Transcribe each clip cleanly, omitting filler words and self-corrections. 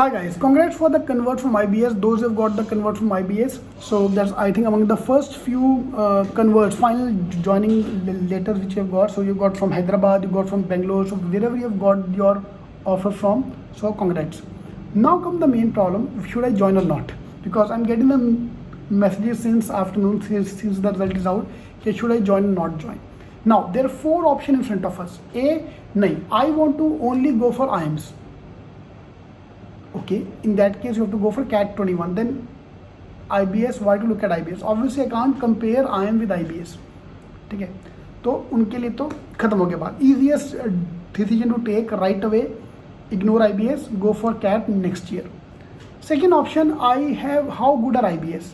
Hi guys, congrats for the convert from IBS. Those who have got the convert from IBS. So that's I think among the first few converts, final joining letters which you have got. So you got from Hyderabad, you got from Bangalore. So wherever you have got your offer from, so congrats. Now come the main problem: should I join or not? Because I'm getting the messages since afternoon, since the result is out. Okay, should I join or not join? Now there are four options in front of us. A, no, I want to only go for IIMS. Okay, in that case you have to go for CAT 21. Then IBS, why to look at IBS? Obviously I can't compare IIM with IBS. ठीक है, तो उनके लिए तो खत्म हो गया बात. Easiest decision to take right away, ignore IBS, go for CAT next year. Second option, I have how good are IBS?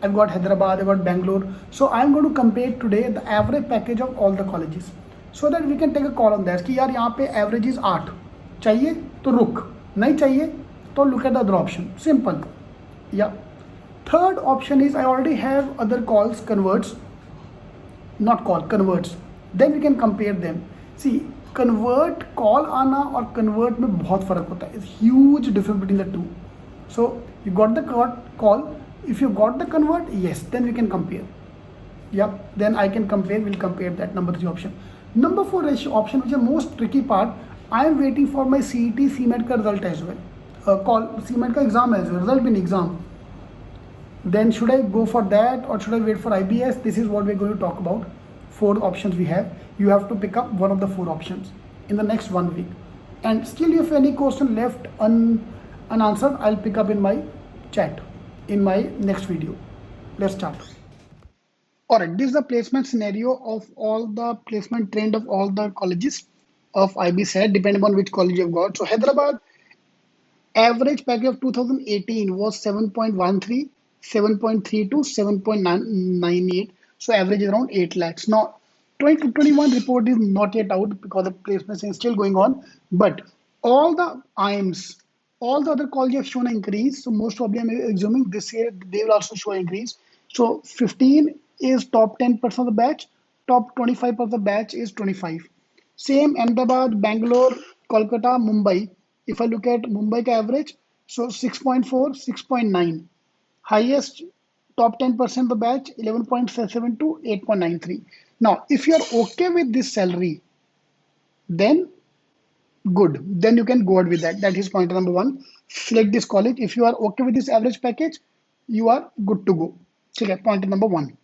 I've got Hyderabad, I've got Bangalore. So I'm going to compare today the average package of all the colleges, so that we can take a call on that कि यार यहाँ पे average is 8, चाहिए तो रुक, नहीं चाहिए तो look at the other option. Simple. Yeah. Third option is I already have other calls, converts, not call, converts. Then we can compare them. See, convert call आना और convert में बहुत फर्क होता है. It's huge difference between the two. So you got the call. If you got the convert, yes, then we can compare. Yep, then I can compare, we'll compare that. Number 3 option. Number 4 option, which is the most tricky part, I am waiting for my CET, CMAT का result as well. Call CMAT का exam as well, result in exam. Then should I go for that or should I wait for IBS? This is what we're going to talk about. 4 options we have. You have to pick up one of the 4 options in the next 1 week. And still if any question left unanswered, I'll pick up in my chat in my next video. Let's start. Alright, this is the placement scenario of all the placement trend of all the colleges of IB set, depending on which college you've got. So Hyderabad, average package of 2018 was 7.13, 7.32, 7.98. So average is around 8 lakhs. Now 2021 report is not yet out because the placement is still going on. But all the IIMs, all the other colleges have shown an increase. So most probably I'm assuming this year they will also show an increase. So 15 is top 10% of the batch, top 25% of the batch is 25. Same Ahmedabad, Bangalore, Kolkata, Mumbai. If I look at Mumbai ka average, so 6.4, 6.9. Highest top 10% of the batch, 11.7 to 8.93. Now, if you're okay with this salary, then good. Then you can go ahead with that. That is point number 1. Select this college. If you are okay with this average package, you are good to go. Okay, point number 1.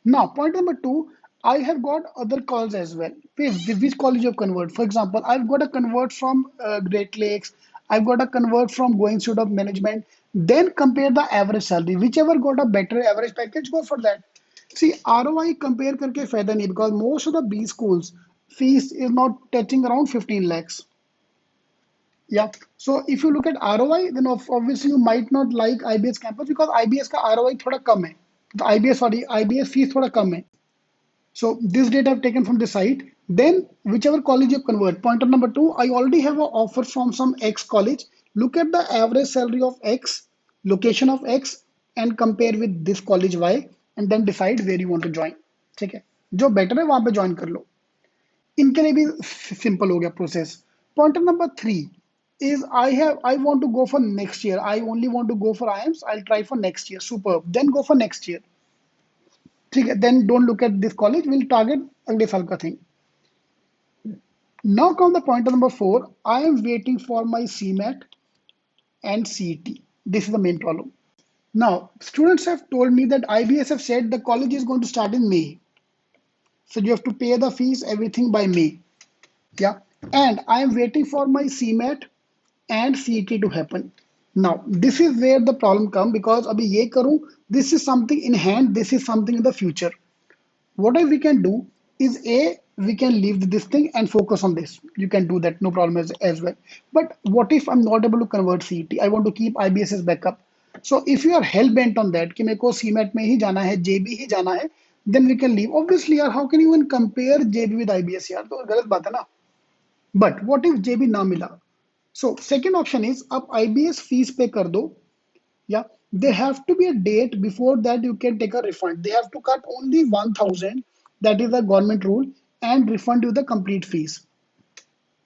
Now, point number 2, I have got other calls as well. Which college you convert? For example, I've got a convert from Great Lakes. I've got a convert from Goa Institute of Management. Then compare the average salary. Whichever got a better average package, go for that. See, ROI compare करके फायदा नहीं, because most of the B schools fees is not touching around 15 lakhs. Yeah. So if you look at ROI, then obviously you might not like IBS campus because IBS का ROI थोड़ा कम है. The IBS fees थोड़ा कम है. So this data I've taken from the site. Then whichever college you convert. Pointer number 2, I already have an offer from some X college. Look at the average salary of X, location of X, and compare with this college Y, and then decide where you want to join. ठीक है, जो better है वहाँ पे join कर लो. इनके लिए भी simple हो गया process. Pointer number 3 is I want to go for next year. I only want to go for IIMs. I'll try for next year. Superb. Then go for next year. Then don't look at this college, we'll target अगले साल का thing. Now come the point number 4. I am waiting for my CMAT and CET. This is the main problem. Now, students have told me that IBS have said the college is going to start in May. So you have to pay the fees, everything by May. Yeah. And I am waiting for my CMAT and CET to happen. Now, this is where the problem comes, because abhi ye karu, this is something in hand, this is something in the future. What we can do is we can leave this thing and focus on this. You can do that, no problem as well. But what if I'm not able to convert CET? I want to keep IBS as backup. So if you are hell bent on that, कि मेरे को CMAT में ही जाना है, JB ही जाना है, then we can leave. Obviously, यार, how can you even compare JB with IBS? यार, तो गलत बात है ना. But what if JB ना मिला? So second option is आप IBS fees pay कर दो. Yeah, there have to be a date before that you can take a refund. They have to cut only 1,000. That is the government rule, and refund you the complete fees.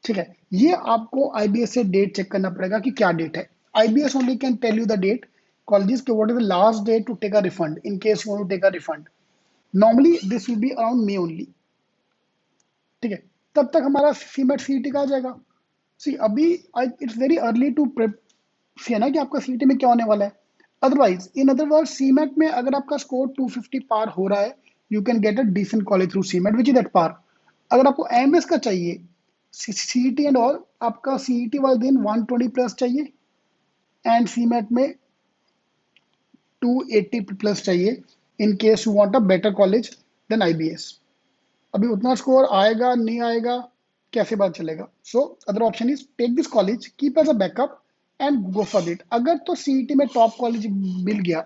ठीक है, ये आपको IBS से date check करना पड़ेगा कि क्या date है. IBS only can tell you the date. Colleges, what is the last day to take a refund in case you want to take a refund. Normally this will be around May only. ठीक है, तब तक हमारा cement CET का आ जाएगा. सी अभी it's very early to है ना कि आपका सीईटी में क्या होने वाला है. Otherwise in other word CMAT में अगर आपका स्कोर 250 पार हो रहा है, you can get a decent college through CMAT which is that पार. अगर आपको एमएस का चाहिए सीईटी एंड ऑल, आपका सीईटी वाले दिन 120 प्लस चाहिए एंड सीमेट में 280 प्लस चाहिए in case you want a better college then IBS. अभी उतना स्कोर आएगा नहीं आएगा कैसे बात चलेगा. So other option is take this college, keep as a backup and go for it. अगर तो सीईटी में टॉप कॉलेज मिल गया,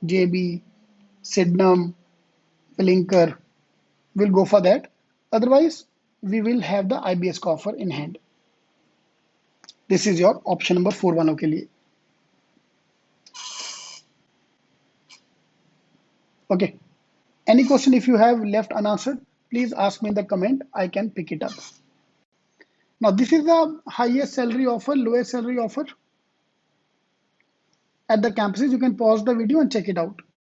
जेबी, सिडनम, लिंकर, will go for that. Otherwise we will have the IBS का offer in hand. This is your option number 4 वालों के लिए. Okay. Any question if you have left unanswered, please ask me in the comment. I can pick it up. Now, this is the highest salary offer, lowest salary offer at the campuses. You can pause the video and check it out.